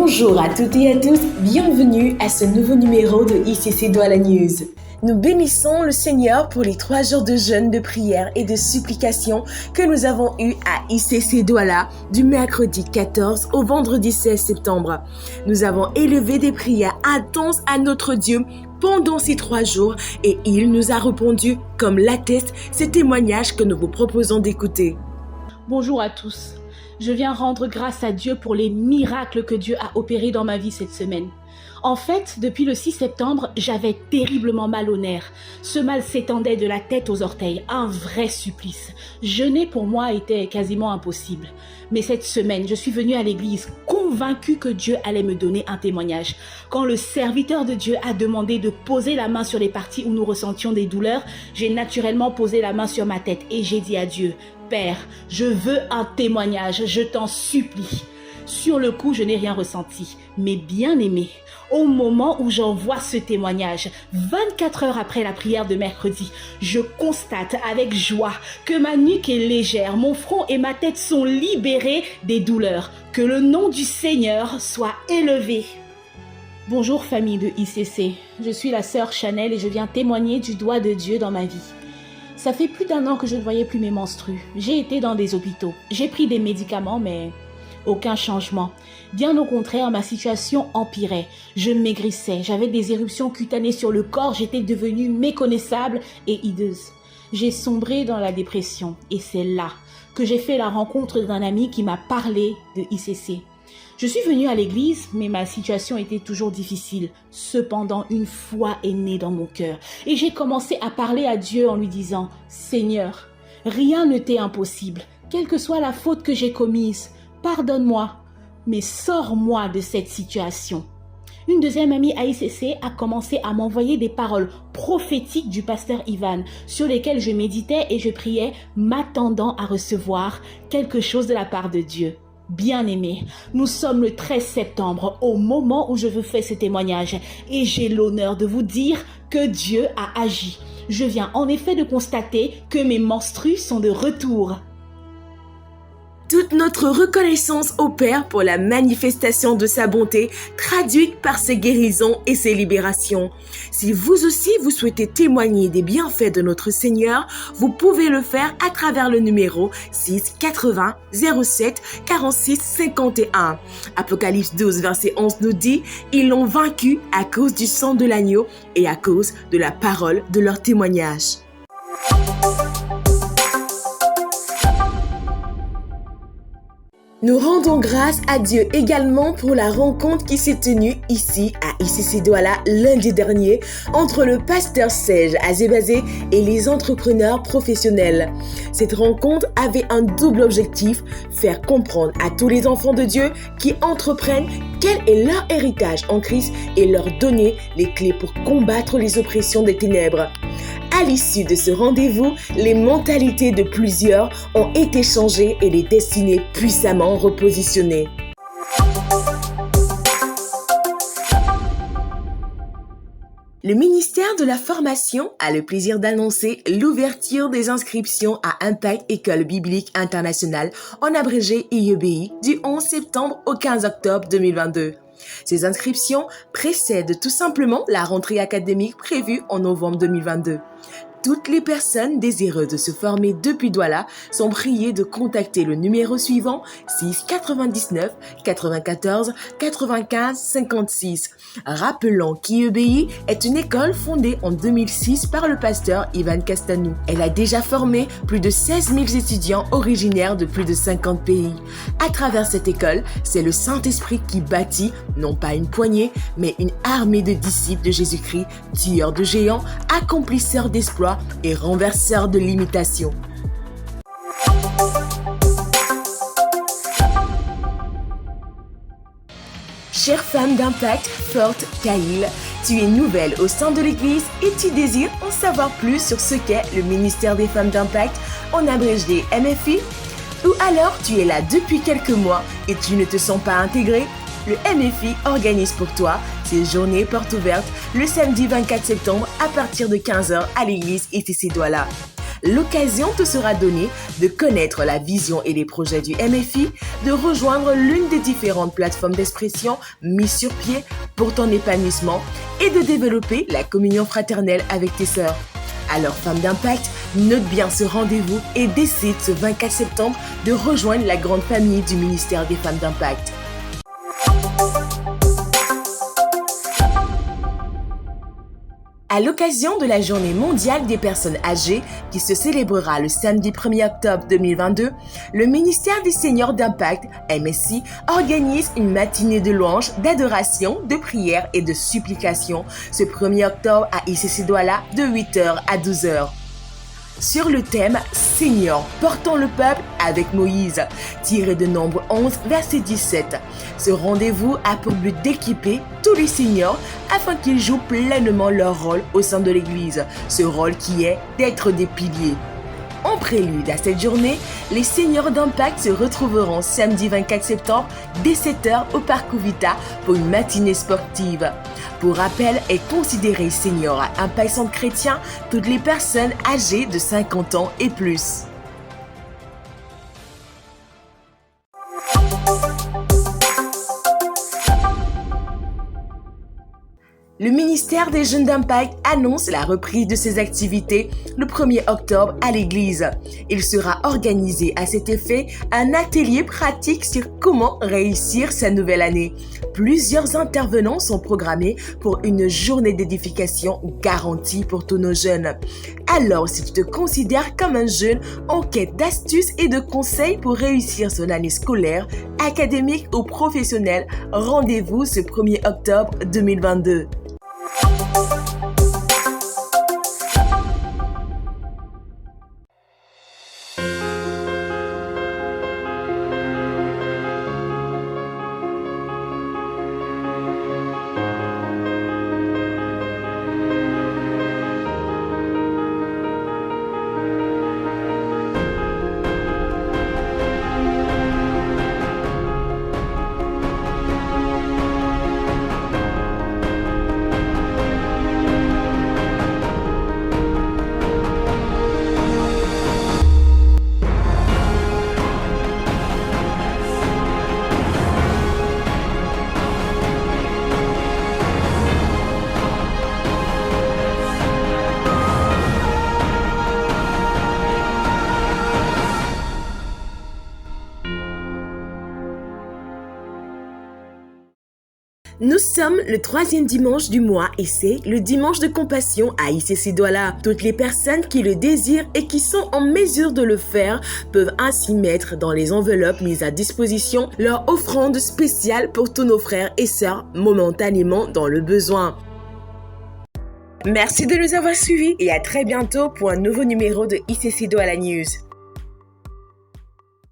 Bonjour à toutes et à tous, bienvenue à ce nouveau numéro de ICC Douala News. Nous bénissons le Seigneur pour les 3 jours de jeûne, de prière et de supplication que nous avons eus à ICC Douala du mercredi 14 au vendredi 16 septembre. Nous avons élevé des prières intenses à notre Dieu pendant ces 3 jours et il nous a répondu comme l'atteste ces témoignages que nous vous proposons d'écouter. Bonjour à tous. Je viens rendre grâce à Dieu pour les miracles que Dieu a opérés dans ma vie cette semaine. En fait, depuis le 6 septembre, j'avais terriblement mal au nerf. Ce mal s'étendait de la tête aux orteils, un vrai supplice. Jeûner pour moi était quasiment impossible. Mais cette semaine, je suis venue à l'église convaincue que Dieu allait me donner un témoignage. Quand le serviteur de Dieu a demandé de poser la main sur les parties où nous ressentions des douleurs, j'ai naturellement posé la main sur ma tête et j'ai dit à Dieu, « Père, je veux un témoignage, je t'en supplie. » Sur le coup, je n'ai rien ressenti, mais bien aimé. Au moment où j'envoie ce témoignage, 24 heures après la prière de mercredi, je constate avec joie que ma nuque est légère, mon front et ma tête sont libérés des douleurs. Que le nom du Seigneur soit élevé. Bonjour famille de ICC, je suis la sœur Chanel et je viens témoigner du doigt de Dieu dans ma vie. Ça fait plus d'1 an que je ne voyais plus mes menstrues. J'ai été dans des hôpitaux, j'ai pris des médicaments mais aucun changement. Bien au contraire, ma situation empirait. Je maigrissais, j'avais des éruptions cutanées sur le corps, j'étais devenue méconnaissable et hideuse. J'ai sombré dans la dépression et c'est là que j'ai fait la rencontre d'un ami qui m'a parlé de ICC. Je suis venue à l'église, mais ma situation était toujours difficile. Cependant, une foi est née dans mon cœur et j'ai commencé à parler à Dieu en lui disant « Seigneur, rien ne t'est impossible, quelle que soit la faute que j'ai commise. Pardonne-moi, mais sors-moi de cette situation. » Une deuxième amie à ICC a commencé à m'envoyer des paroles prophétiques du pasteur Ivan sur lesquelles je méditais et je priais, m'attendant à recevoir quelque chose de la part de Dieu. Bien-aimés, nous sommes le 13 septembre au moment où je vous fais ce témoignage et j'ai l'honneur de vous dire que Dieu a agi. Je viens en effet de constater que mes menstrues sont de retour. Toute notre reconnaissance au Père pour la manifestation de sa bonté traduite par ses guérisons et ses libérations. Si vous aussi vous souhaitez témoigner des bienfaits de notre Seigneur, vous pouvez le faire à travers le numéro 6 80 07 46 51. Apocalypse 12 verset 11 nous dit « Ils l'ont vaincu à cause du sang de l'agneau et à cause de la parole de leur témoignage. » Nous rendons grâce à Dieu également pour la rencontre qui s'est tenue ici à ICC Douala lundi dernier entre le pasteur Serge Azebazé et les entrepreneurs professionnels. Cette rencontre avait un double objectif, faire comprendre à tous les enfants de Dieu qui entreprennent quel est leur héritage en Christ et leur donner les clés pour combattre les oppressions des ténèbres. À l'issue de ce rendez-vous, les mentalités de plusieurs ont été changées et les destinées puissamment repositionnées. Le ministère de la Formation a le plaisir d'annoncer l'ouverture des inscriptions à Impact École Biblique Internationale, en abrégé IEBI, du 11 septembre au 15 octobre 2022. Ces inscriptions précèdent tout simplement la rentrée académique prévue en novembre 2022. Toutes les personnes désireuses de se former depuis Douala sont priées de contacter le numéro suivant 6 99 94 95 56. Rappelons qu'IEBI est une école fondée en 2006 par le pasteur Ivan Castanou. Elle a déjà formé plus de 16 000 étudiants originaires de plus de 50 pays. À travers cette école, c'est le Saint-Esprit qui bâtit, non pas une poignée, mais une armée de disciples de Jésus-Christ, tueurs de géants, accomplisseurs d'exploits et renverseurs de limitations. Chère femme d'impact, forte, Kaïl, tu es nouvelle au sein de l'Église et tu désires en savoir plus sur ce qu'est le ministère des femmes d'impact, en abrégé MFI? Ou alors tu es là depuis quelques mois et tu ne te sens pas intégrée? Le MFI organise pour toi ces journées portes ouvertes le samedi 24 septembre à partir de 15h à l'église ICC Douala. l'occasion te sera donnée de connaître la vision et les projets du MFI, de rejoindre l'une des différentes plateformes d'expression mises sur pied pour ton épanouissement et de développer la communion fraternelle avec tes sœurs. Alors, femme d'impact, note bien ce rendez-vous et décide ce 24 septembre de rejoindre la grande famille du ministère des femmes d'impact. À l'occasion de la Journée mondiale des personnes âgées qui se célébrera le samedi 1er octobre 2022, le ministère des Seniors d'Impact, MSI, organise une matinée de louange, d'adoration, de prière et de supplication ce 1er octobre à ICC Douala de 8h à 12h. Sur le thème « Seigneur, portons le peuple avec Moïse », tiré de Nombre 11, verset 17. Ce rendez-vous a pour but d'équiper tous les seniors afin qu'ils jouent pleinement leur rôle au sein de l'Église, ce rôle qui est d'être des piliers. En prélude à cette journée, les seniors d'Impact se retrouveront samedi 24 septembre dès 7h au Parc Ouvita pour une matinée sportive. Pour rappel, est considéré senior à Impact Centre Chrétien toutes les personnes âgées de 50 ans et plus. Le ministère des Jeunes d'Impact annonce la reprise de ses activités le 1er octobre à l'église. Il sera organisé à cet effet un atelier pratique sur comment réussir sa nouvelle année. Plusieurs intervenants sont programmés pour une journée d'édification garantie pour tous nos jeunes. Alors, si tu te considères comme un jeune en quête d'astuces et de conseils pour réussir son année scolaire, académique ou professionnelle, rendez-vous ce 1er octobre 2022. Nous sommes le 3e dimanche du mois et c'est le dimanche de compassion à ICC Douala. Toutes les personnes qui le désirent et qui sont en mesure de le faire peuvent ainsi mettre dans les enveloppes mises à disposition leur offrande spéciale pour tous nos frères et sœurs momentanément dans le besoin. Merci de nous avoir suivis et à très bientôt pour un nouveau numéro de ICC Douala News.